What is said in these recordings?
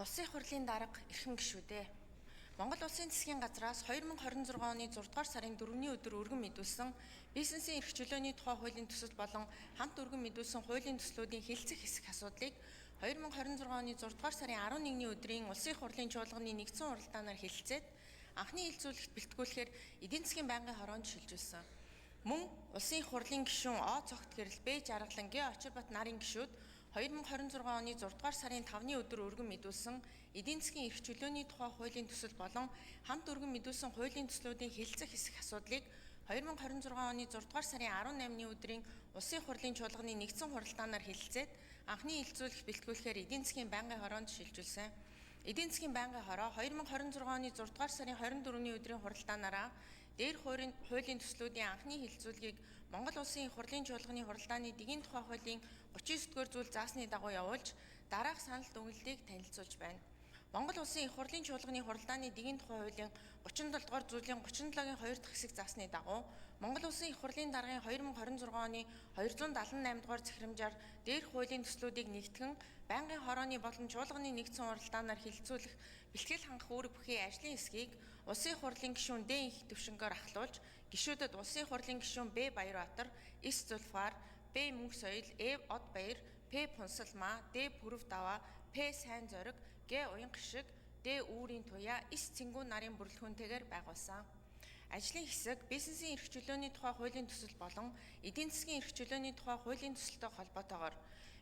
Улсын хурлын дарга эрхэм гишүүдээ. Монгол Улсын засгийн газраас 2026 оны 6 дугаар сарын 4-ний өдөр өргөн мэдүүлсэн бизнесийн эрх чөлөөний тухай хуулийн төсөл болон хамт өргөн мэдүүлсэн хуулийн төслүүдийн хэлцэх хэсэг асуудлыг 2026 оны 6 дугаар сарын 11-ний өдрийн Улсын хурлын чуулганы нэгдсэн уралдаанаар хэлэлцээд анхны хэлэлцүүлэгт бэлтгүүлэхээр эдийн засгийн байнгын хороонд шилжүүлсэн. Мөн Улсын хурлын гишүүн О цогт гэрэл Б Жаргалан Г Очирбат нарын гишүүд 2026 оны 6 дугаар сарын 5-ны өдөр өргөн мэдүүлсэн эдийн засгийн эрх чөлөөний тухай хуулийн төсөл болон хамт өргөн мэдүүлсэн хуулийн төслүүдийн хэлэлцэх хэсэг асуудлыг 2026 оны 6 дугаар сарын 18-ны өдрийн Улсын хурлын чуулганы нэгдсэн хуралдаанаар хэлэлцээд анхны хэлэлцүүлэгт бэлтгүүлэхээр эдийн засгийн байнгын хороонд шилжүүлсэн. Эдийн засгийн байнгын хороо 2026 оны 6 дугаар сарын 24-ний өдрийн хуралдаанаараа дээр хуулийн төслүүдийн анхны хэлэлцүүлгийг Монгол Улсын их хурлын чуулганы хуралдааны дэгийн тухай хуулийн 39-р зүйл заасны дагуу явуулж дараах санал дүгнэлтийг танилцуулж байна. Монгол Улсын их хурлын чуулганы хуралдааны дэгийн тухай хуулийн 37-р зүйлийн 37-гийн 2 дахь хэсэг заасны дагуу Монгол Улсын их хурлын даргын 2026 оны 278-р захирамжаар дээрх хуулийн төслүүдийг нэгтгэн байнгын хорооны болон чуулганы нэгдсэн уралдаанаар хэлэлцүүлэх бэлтгэл хангах үүрэг бүхий ажлын хэсгийг Улсын их хурлын гишүүн Д их төвшнгөөр ахлуулж гишүүдэд Улсын их хурлын гишүүн Б Баярбаатар, С Зульфаар, Б Мөнх соёл, Э Од Баяр, П Пунсалмаа, Д Пүрэв Даваа, П Сайн зориг, Г Уян гишиг, Д Үүрийн туяа, С Цэнгүү нарын бүрэлдэхүүнтэйгээр байгуулсан. Ажлын хэсэг бизнесийн эрх чөлөөний тухай хуулийн төсөл болон эдийн засгийн эрх чөлөөний тухай хуулийн төсөлтэй холбоотойгоор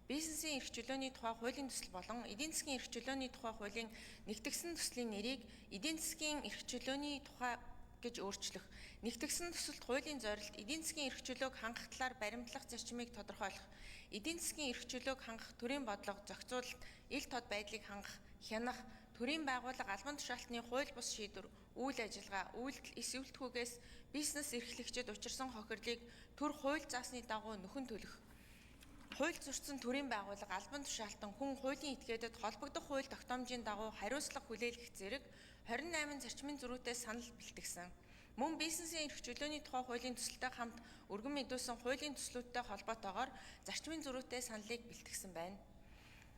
бизнесийн эрх чөлөөний тухай хуулийн төсөл болон эдийн засгийн эрх чөлөөний тухай хуулийн нэгтгэсэн төслийн нэрийг эдийн засгийн эрх чөлөөний тухай гэж өөрчлөх, нэгтгэсэн төсөлд хуулийн зорилт эдийн засгийн эрх чөлөөг хангах талаар баримтлах зарчмыг тодорхойлох, эдийн засгийн эрх чөлөөг хангах төрийн бодлого, зохицуулалт, ил тод байдлыг хангах, хянах, төрийн байгууллага албан тушаалтны хууль бус шийдвэр, үйл ажиллагаа, үйлдэл, эсвэлтгүйгээс бизнес эрхлэгчид учирсан хохирлыг төр хууль заасны дагуу нөхөн төлөх. Хууль зөрчсөн төрийн байгууллага албан тушаалтан хүн хуулийн этгээдэд холбогдох хууль тогтоомжийн дагуу хариуцлага хүлээлгэх зэрэг 28 зарчмын зөрүүтэй санал бэлтгэсэн. Мөн бизнесийн эрх чөлөөний тухай хуулийн төсөлтэй хамт өргөн мэдүүлсэн хуулийн төслүүдтэй холбоотойгоор зарчмын зөрүүтэй саналыг бэлтгэсэн байна.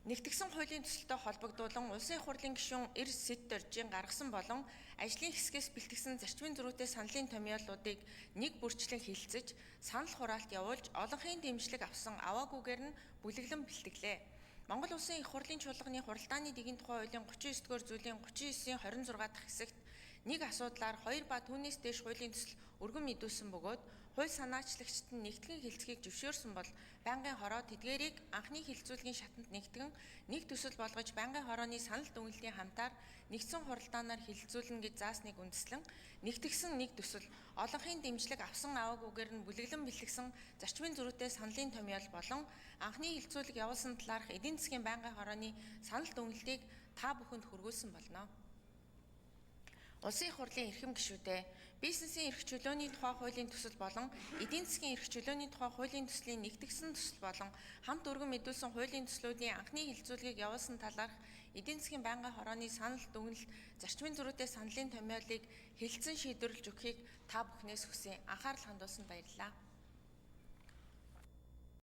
Нэгтгэсэн хуулийн төсөлтэй холбогдуулан Улсын их хурлын гишүүн Эрс Сэд Доржийн гаргасан болон ажлын хэсгээс бэлтгэсэн зарчмын зөрүүтэй саналын томьёолуудыг нэг бүрчлэн хэлэлцэж, санал хураалт явуулж, олонхын дэмжлэг авсан аваагүйгээр нь бүлэглэн бэлтгэлээ. Монгол Улсын их хурлын чуулганы хуралдааны дэгийн тухай хуулийн 39-р зүйлийн 39-ийн 26 дахь хэсэгт нэг асуудлаар 2 ба түүнээс дээш хуулийн төсөл өргөн мэдүүлсэн бөгөөд хууль санаачлагчид нь нэгтгэн хэлцгийг зөвшөөрсөн бол байнгын хороо тэдгээрийг анхны хэлэлцүүлгийн шатанд нэгтгэн нэг төсөл болгож байнгын хорооны санал дүгнэлтийн хамтаар нэгдсэн хуралдаанаар хэлэлцүүлнэ гэж заасныг үндэслэн нэгтгэсэн нэг төсөл олонхын дэмжлэг авсан аваагүйгээр нь бүлэглэн бэлтгэсэн зарчмын зөрүүтэй саналын томьёол болон анхны хэлэлцүүлэг явуулсан талаарх эдийн засгийн байнгын хорооны санал дүгнэлтийг та бүхэнд хүргүүлсэн болно. Улсын их хурлын эрхэм гишүүдээ бизнесийн эрх чөлөөний тухай хуулийн төсөл болон эдийн засгийн эрх чөлөөний тухай хуулийн төслийн нэгтгэсэн төсөл болон хамт өргөн мэдүүлсэн хуулийн төслүүдийн анхны хэлэлцүүлгийг явуулсан талаарх эдийн засгийн байнгын хорооны санал дүгнэлт зарчмын зөрүүтэй саналын томьёолыг хэлэлцэн шийдвэрлэж өгөхийг та бүхнээс хүсье. Анхаарал хандуулсанд баярлалаа.